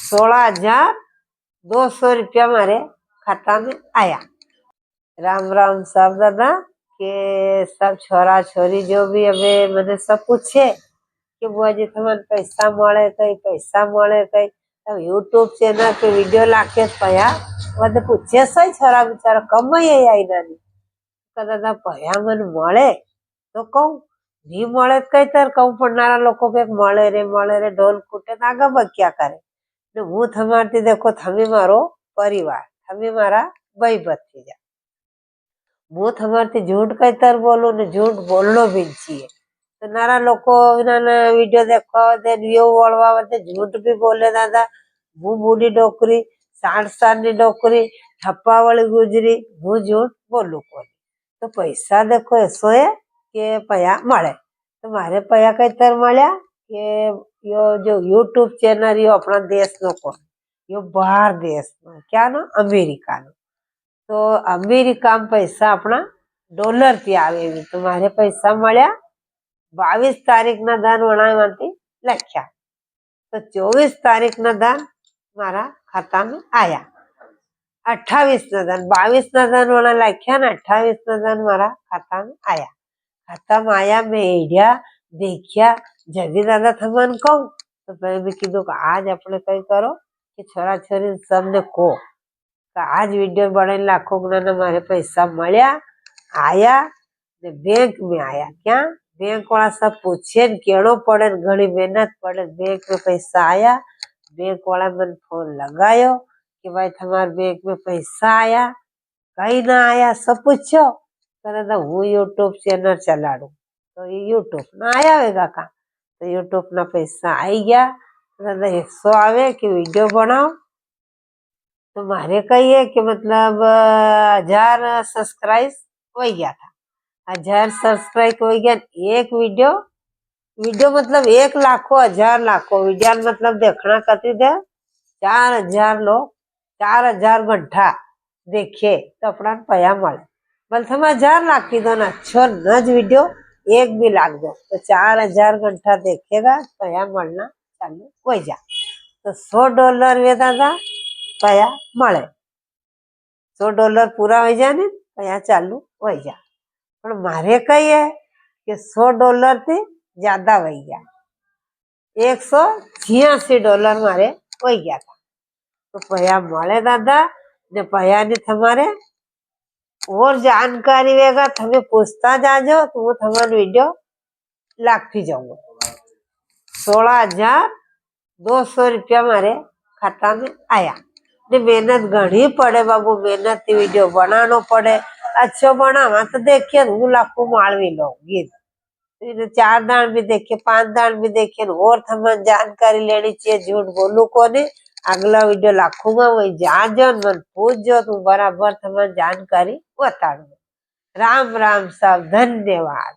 16,200 हमारे खाता में आया। राम राम सब दादा के सब छोरा छोरी जो भी अबे मैंने सब पूछे कि बुआ जी तमने पैसा मळे कई पैसा मळे कई यूट्यूब चैनल पे वीडियो लाके पया बधे पूछे सही छोरा बिचारा कमाई आई नानी दादा पया मन मळे तो कहूं नहीं मळे कई तर कहूं पड़नारा लोको के मळे रे ढोल कूटे आगे बक्या करे हूँ थमारती देखो थमी मारो परिवार थमी मारा भाई बत्ती जा हूँ थमारती झूठ कई तर बोलू ने झूठ बोलनो भी चाहिए तो नारा लोको वीडियो देखो दे व्यू वळवा वते झूठ भी बोले दादा हूँ बूढ़ी डोकरी 60 साल नी डोकरी ठप्पा वाली गुजरी हूँ झूठ बोलू कोनी तो पैसा देखो ऐसो है के पया मळे तो मारे पया कई तर मळ्या के यो जो यूट्यूब चैनल यो अपना देश नो कोन यो बाहर देश में क्या नो अमेरिका नो तो अमेरिका में पैसा अपना डॉलर थी आवे तो मारे पैसा मळ्या 22 तारीख ना दान वणावती लख्या तो 24 तारीख ना दान मारा खाता में आया 28 ना दान 22 ना दान वणा लख्या ना 28 ना दान मारा खाता में आया। खाता में आया मैं एडिया देखिया जल्दी दादा थमन कहूं तो मैं कीधु आज अपने कई करो कि छोरा छोरी सबने को आज वीडियो बनाई लाखों ना मारे पैसा मळ्या आया ने बैंक में आया क्या बैंक वाला सब पूछे केड़ो पड़े घणी मेहनत पड़े बैंक में पैसा आया बैंक वाला मैंने फोन लगायो कि भाई तुम्हारे बैंक में पैसा आया कहीं ना आया सब पूछो तो दादा हूँ यूट्यूब चैनल चलाड़ू तो ये यूट्यूब ना आया होगा का तो यूट्यूब ना पैसा आई गया तो दादा 100 आवे कि वीडियो बनाओ तो मारे कही है कि मतलब 1000 सब्सक्राइब हो गया था 1000 सब्सक्राइब हो गया एक वीडियो मतलब 1 लाखों 1000 लाखों वीडियो मतलब देखना कती दे 4000 लोग 4000 घंटा देखे तो अपना पया मळे बल थम 1000 लाख की दो ना अच्छो नज वीडियो एक भी लाख दो तो 4000 घंटा देखेगा पया मळना चालू हो जा तो $100 वे दादा पया मळे $100 पूरा हो जाए ने पया चालू हो जा पर मारे कही है कि $100 थी ज्यादा हो गया $186 मारे हो गया था तो पया मळे दादा ने पया ने थमारे और जानकारी वेगा थमे पूछता जाजो तो वो थमार वीडियो लाखती जाऊंगा। 16,200 मारे खाता में आया ने मेहनत घनी पड़े बाबू मेहनत थी वीडियो बनानो पड़े अच्छो बनावा तो देखिए हूँ लाखों मालवी लो गीत 4 दान भी देखे 5 दान भी देखे और थमन जानकारी लेनी चाहिए झूठ बोलू कोने अगला वीडियो लाखों में वही जाजो मन पूछो तू बराबर थमन जानकारी बताड़ू। राम राम सब धन्यवाद।